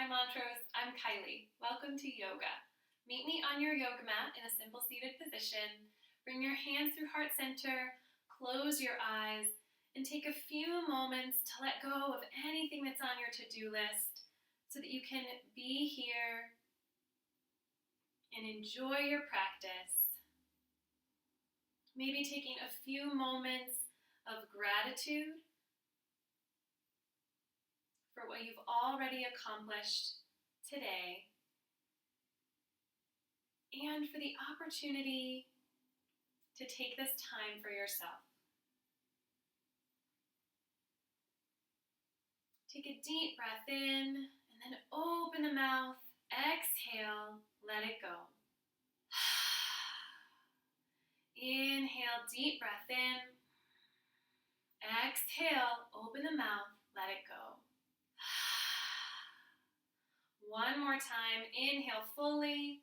Hi Mantras, I'm Kylie. Welcome to yoga. Meet me on your yoga mat in a simple seated position. Bring your hands through heart center, close your eyes, and take a few moments to let go of anything that's on your to-do list so that you can be here and enjoy your practice. Maybe taking a few moments of gratitude for what you've already accomplished today, and for the opportunity to take this time for yourself. Take a deep breath in, and then open the mouth, exhale, let it go. Inhale, deep breath in, exhale, open the mouth, let it go. One more time, inhale fully,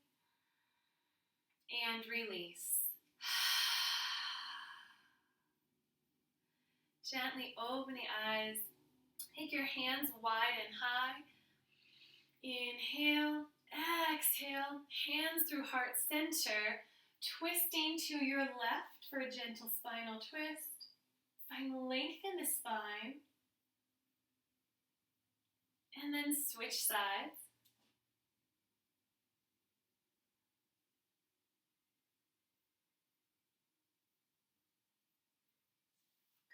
and release. Gently open the eyes. Take your hands wide and high. Inhale, exhale, hands through heart center, twisting to your left for a gentle spinal twist. Find length in the spine. And then switch sides.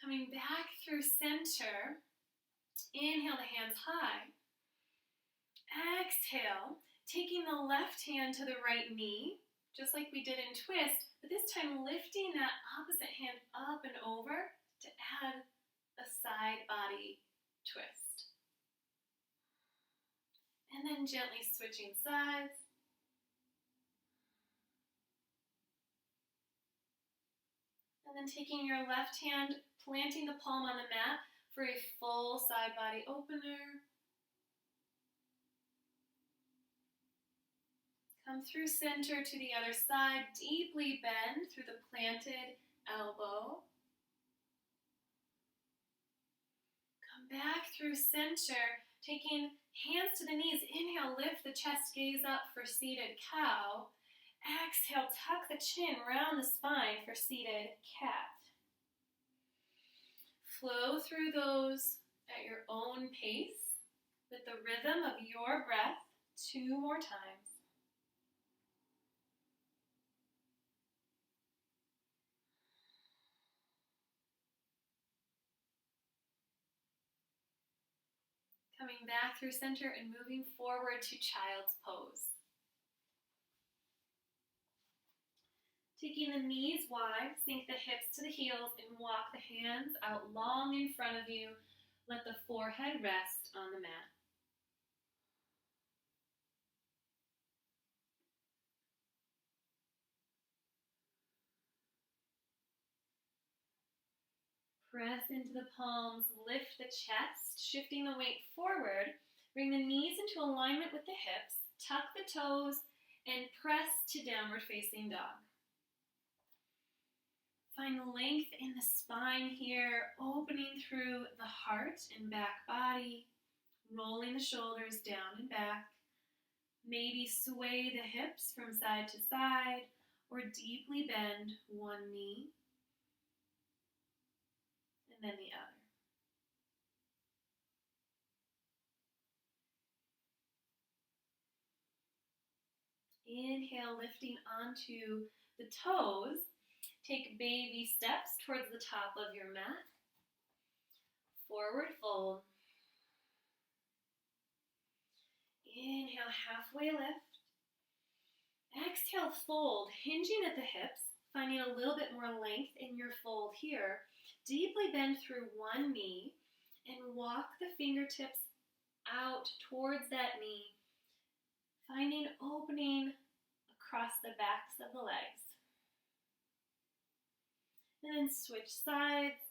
Coming back through center, inhale the hands high. Exhale, taking the left hand to the right knee, just like we did in twist, but this time lifting that opposite hand up and over to add a side body twist. And then gently switching sides. And then taking your left hand, planting the palm on the mat for a full side body opener. Come through center to the other side, deeply bend through the planted elbow. Come back through center, taking hands to the knees. Inhale, lift the chest, gaze up for seated cow. Exhale, tuck the chin, round the spine for seated cat. Flow through those at your own pace with the rhythm of your breath 2 more times. Coming back through center and moving forward to child's pose. Taking the knees wide, sink the hips to the heels and walk the hands out long in front of you. Let the forehead rest on the mat. Press into the palms, lift the chest, shifting the weight forward. Bring the knees into alignment with the hips, tuck the toes, and press to downward facing dog. Find length in the spine here, opening through the heart and back body, rolling the shoulders down and back. Maybe sway the hips from side to side, or deeply bend one knee and then the other. Inhale, lifting onto the toes. Take baby steps towards the top of your mat. Forward fold. Inhale, halfway lift. Exhale, fold, hinging at the hips, finding a little bit more length in your fold here. Deeply bend through one knee and walk the fingertips out towards that knee, finding opening across the backs of the legs. And then switch sides,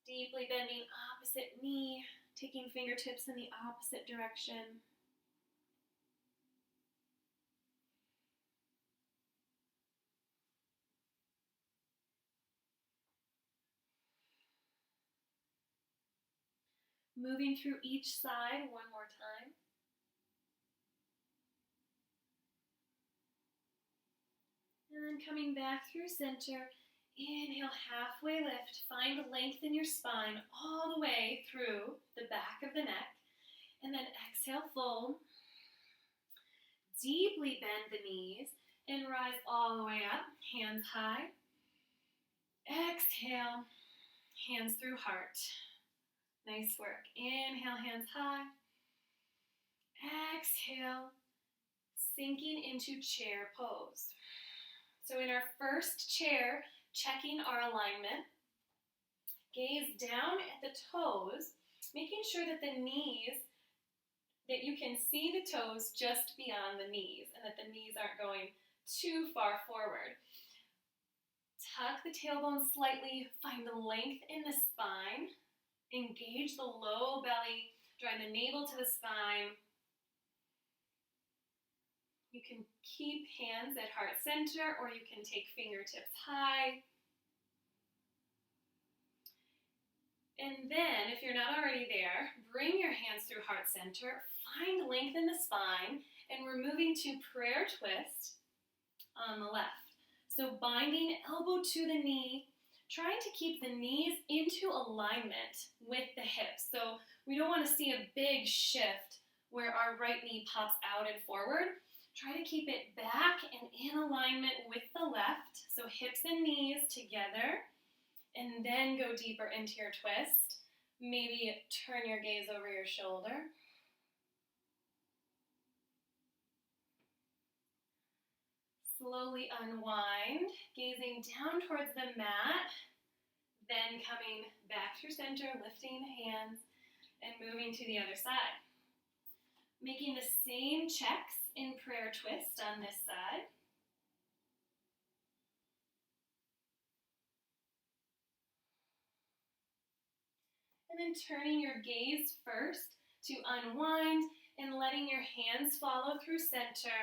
deeply bending opposite knee, taking fingertips in the opposite direction. Moving through each side one more time. And then coming back through center, inhale, halfway lift. Find length in your spine all the way through the back of the neck. And then exhale, fold. Deeply bend the knees and rise all the way up, hands high. Exhale, hands through heart. Nice work. Inhale, hands high. Exhale, sinking into chair pose. So in our first chair, checking our alignment, gaze down at the toes, making sure that the knees, that you can see the toes just beyond the knees and that the knees aren't going too far forward. Tuck the tailbone slightly, find the length in the spine, engage the low belly, drawing the navel to the spine. You can keep hands at heart center or you can take fingertips high. And then, if you're not already there, bring your hands through heart center, find length in the spine, and we're moving to prayer twist on the left. So binding elbow to the knee, trying to keep the knees into alignment with the hips. So we don't want to see a big shift where our right knee pops out and forward. Try to keep it back and in alignment with the left. So hips and knees together. And then go deeper into your twist. Maybe turn your gaze over your shoulder. Slowly unwind, gazing down towards the mat, then coming back through center, lifting the hands, and moving to the other side. Making the same checks in prayer twist on this side. And then turning your gaze first to unwind and letting your hands follow through center.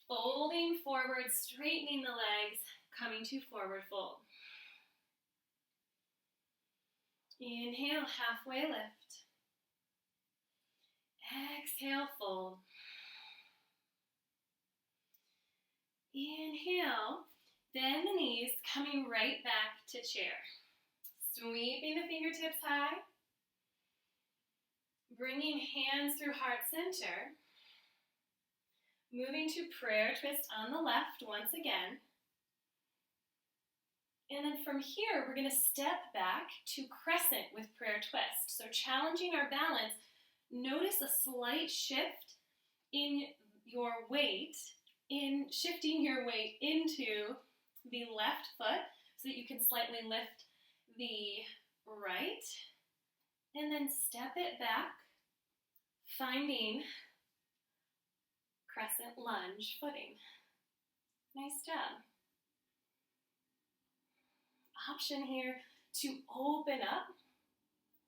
Folding forward, straightening the legs, coming to forward fold. Inhale, halfway lift. Exhale, fold. Inhale, bend the knees, coming right back to chair. Sweeping the fingertips high. Bringing hands through heart center. Moving to prayer twist on the left once again. And then from here, we're going to step back to crescent with prayer twist. So challenging our balance, notice a slight shift in your weight, in shifting your weight into the left foot so that you can slightly lift the right, and then step it back, finding crescent lunge footing. Nice job. Option here to open up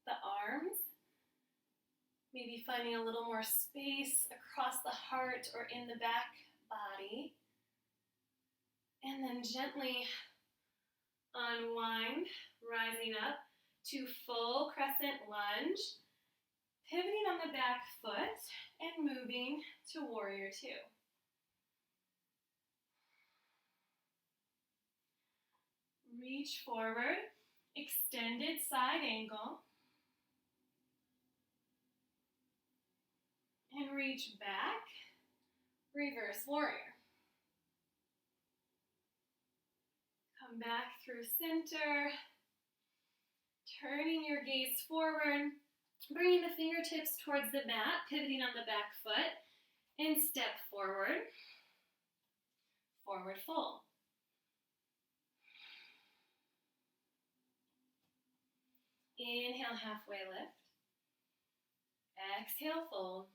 the arms, maybe finding a little more space across the heart or in the back body, and then gently unwind, rising up to full crescent lunge, pivoting on the back foot and moving to warrior two. Reach forward, extended side angle, and reach back, reverse warrior. Come back through center, turning your gaze forward, bringing the fingertips towards the mat, pivoting on the back foot, and step forward, forward fold. Inhale, halfway lift. Exhale, fold.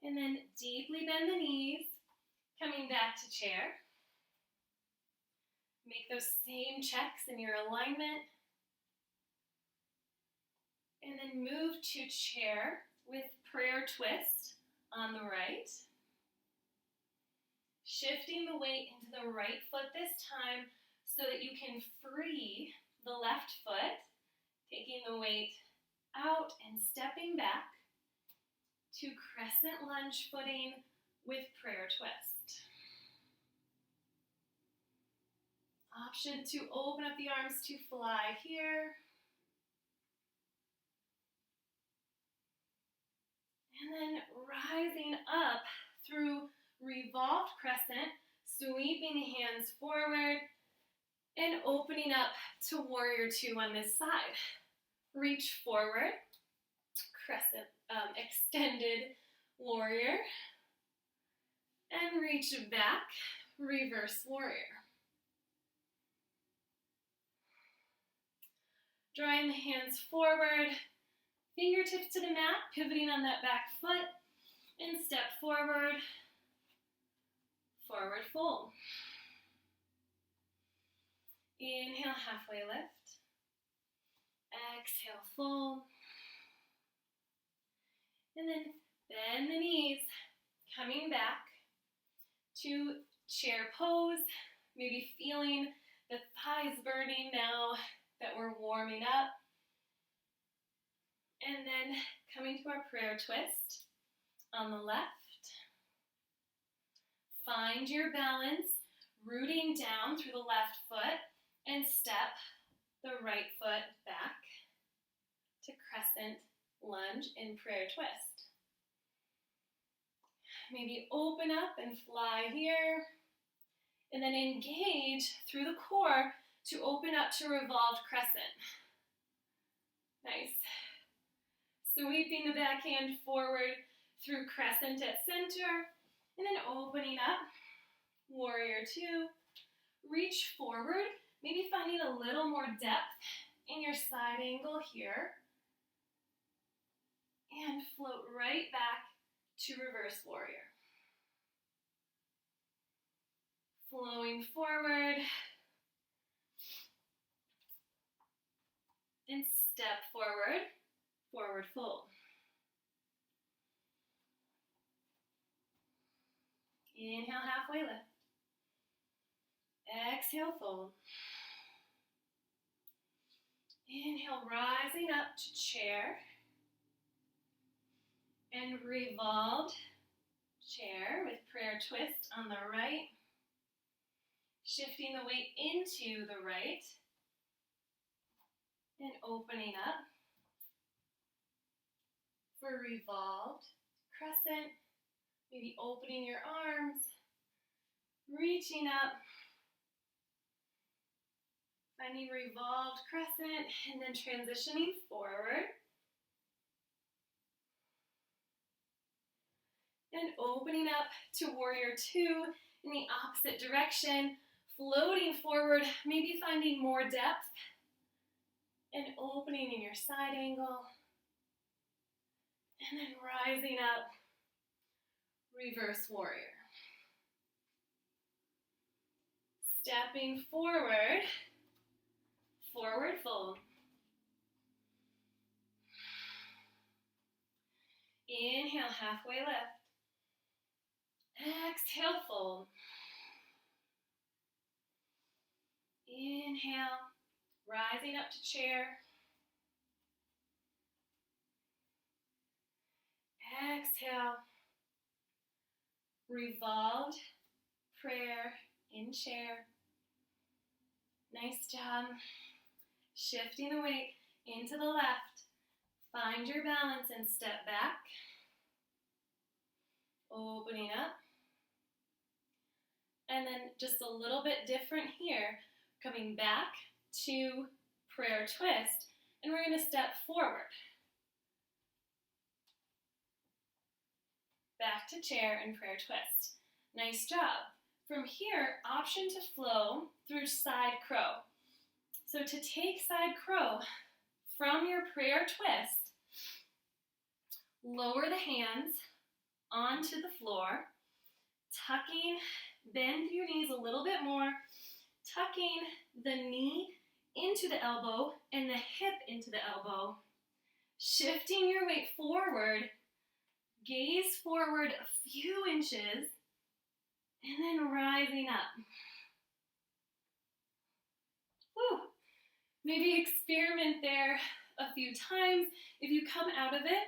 And then deeply bend the knees, coming back to chair. Make those same checks in your alignment. And then move to chair with prayer twist on the right. Shifting the weight into the right foot this time so that you can free the left foot, taking the weight out and stepping back to crescent lunge footing with prayer twist. Option to open up the arms to fly here. And then rising up through revolved crescent, sweeping the hands forward and opening up to warrior two on this side. Reach forward, crescent, extended warrior, and reach back, reverse warrior. Drawing the hands forward, fingertips to the mat, pivoting on that back foot, and step forward, forward fold. Inhale, halfway lift. Exhale, fold. And then bend the knees, coming back to chair pose, maybe feeling the thighs burning now that we're warming up. And then coming to our prayer twist on the left. Find your balance, rooting down through the left foot and step the right foot back to crescent lunge in prayer twist. Maybe open up and fly here, and then engage through the core to open up to revolved crescent. Nice. Sweeping the back hand forward through crescent at center, and then opening up, warrior two. Reach forward, maybe finding a little more depth in your side angle here, and float right back to reverse warrior. Flowing forward, and step forward, forward fold. Inhale, halfway lift. Exhale, fold. Inhale, rising up to chair. And revolved chair with prayer twist on the right. Shifting the weight into the right. And opening up for revolved crescent. Maybe opening your arms, reaching up, finding revolved crescent, and then transitioning forward. And opening up to warrior two in the opposite direction, floating forward, maybe finding more depth, and opening in your side angle. And then rising up, reverse warrior. Stepping forward, forward fold. Inhale, halfway lift. Exhale, fold. Inhale, rising up to chair. Exhale, revolved prayer in chair. Nice job. Shifting the weight into the left. Find your balance and step back. Opening up. And then just a little bit different here. Coming back to prayer twist. And we're going to step forward. Back to chair and prayer twist. Nice job. From here, option to flow through side crow. So to take side crow from your prayer twist, lower the hands onto the floor, tucking, bend your knees a little bit more, tucking the knee into the elbow and the hip into the elbow, shifting your weight forward, gaze forward a few inches, and then rising up. Woo! Maybe experiment there a few times. If you come out of it,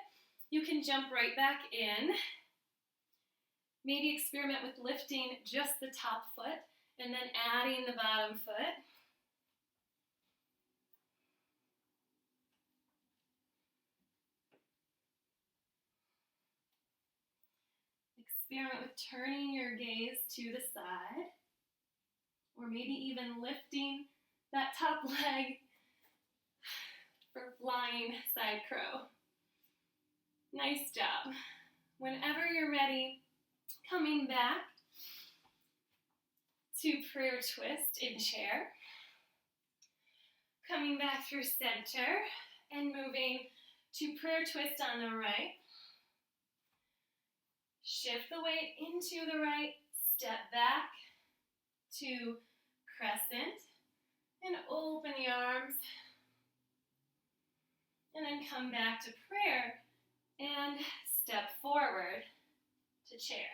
you can jump right back in. Maybe experiment with lifting just the top foot and then adding the bottom foot. Experiment with turning your gaze to the side, or maybe even lifting that top leg for flying side crow. Nice job. Whenever you're ready, coming back to prayer twist in chair. Coming back through center and moving to prayer twist on the right. Shift the weight into the right, step back to crescent, and open the arms. And then come back to prayer and step forward to chair.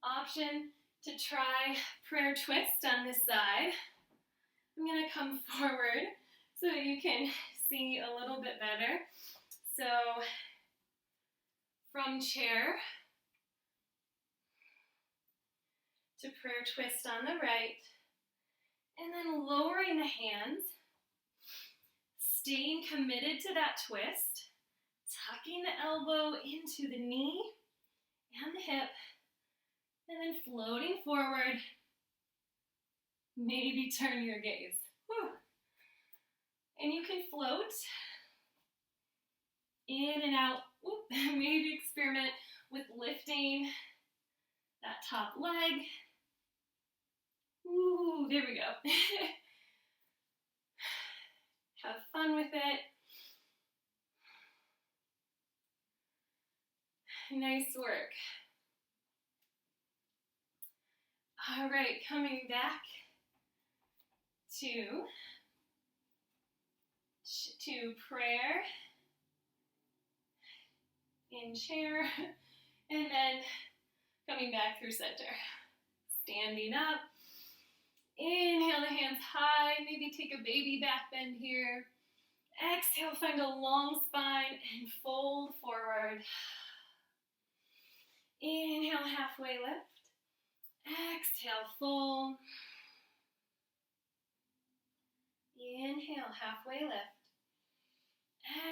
Option to try prayer twist on this side. I'm going to come forward so that you can see a little bit better. So, from chair to prayer twist on the right, and then lowering the hands, staying committed to that twist, tucking the elbow into the knee and the hip, and then floating forward. Maybe turn your gaze. Whew. And you can float in and out. Maybe experiment with lifting that top leg. Ooh, there we go. Have fun with it. Nice work. All right, coming back to prayer in chair, and then coming back through center. Standing up. Inhale the hands high. Maybe take a baby back bend here. Exhale, find a long spine and fold forward. Inhale, halfway lift. Exhale, fold. Inhale, halfway lift.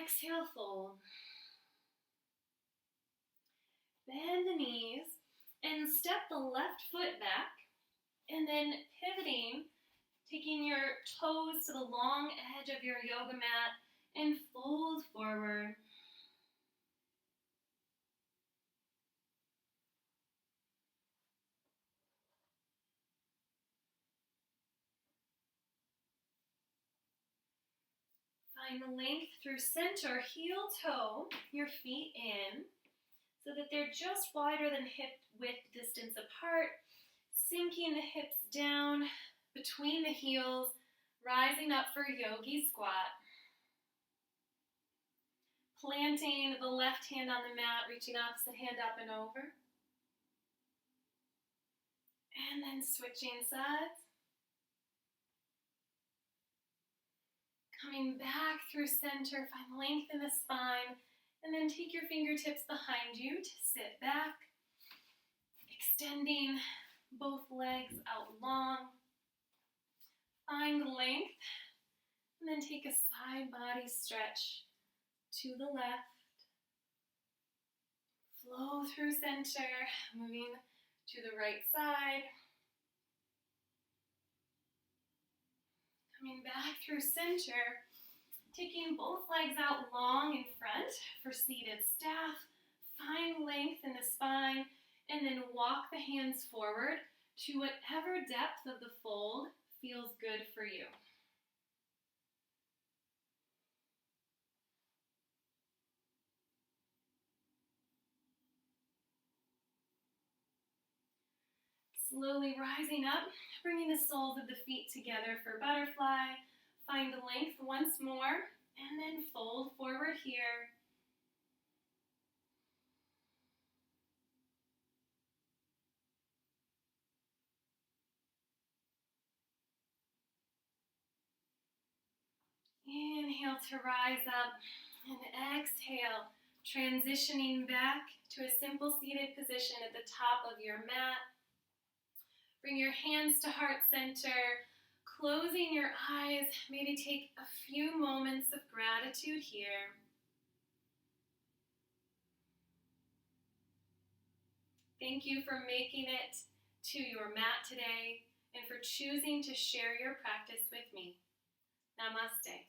Exhale, fold. Bend the knees and step the left foot back, and then pivoting, taking your toes to the long edge of your yoga mat and fold forward. Find the length through center, heel toe, your feet in, so that they're just wider than hip width distance apart, sinking the hips down between the heels, rising up for yogi squat. Planting the left hand on the mat, reaching opposite hand up and over. And then switching sides. Coming back through center, find length in the spine, and then take your fingertips behind you to sit back, extending both legs out long. Find length, and then take a side body stretch to the left. Flow through center, moving to the right side. Coming back through center, taking both legs out long in front for seated staff. Find length in the spine, and then walk the hands forward to whatever depth of the fold feels good for you. Slowly rising up, bringing the soles of the feet together for butterfly. Find length once more, and then fold forward here. Inhale to rise up, and exhale Transitioning back to a simple seated position at the top of your mat. Bring your hands to heart center, closing your eyes. Maybe take a few moments of gratitude here. Thank you for making it to your mat today and for choosing to share your practice with me. Namaste.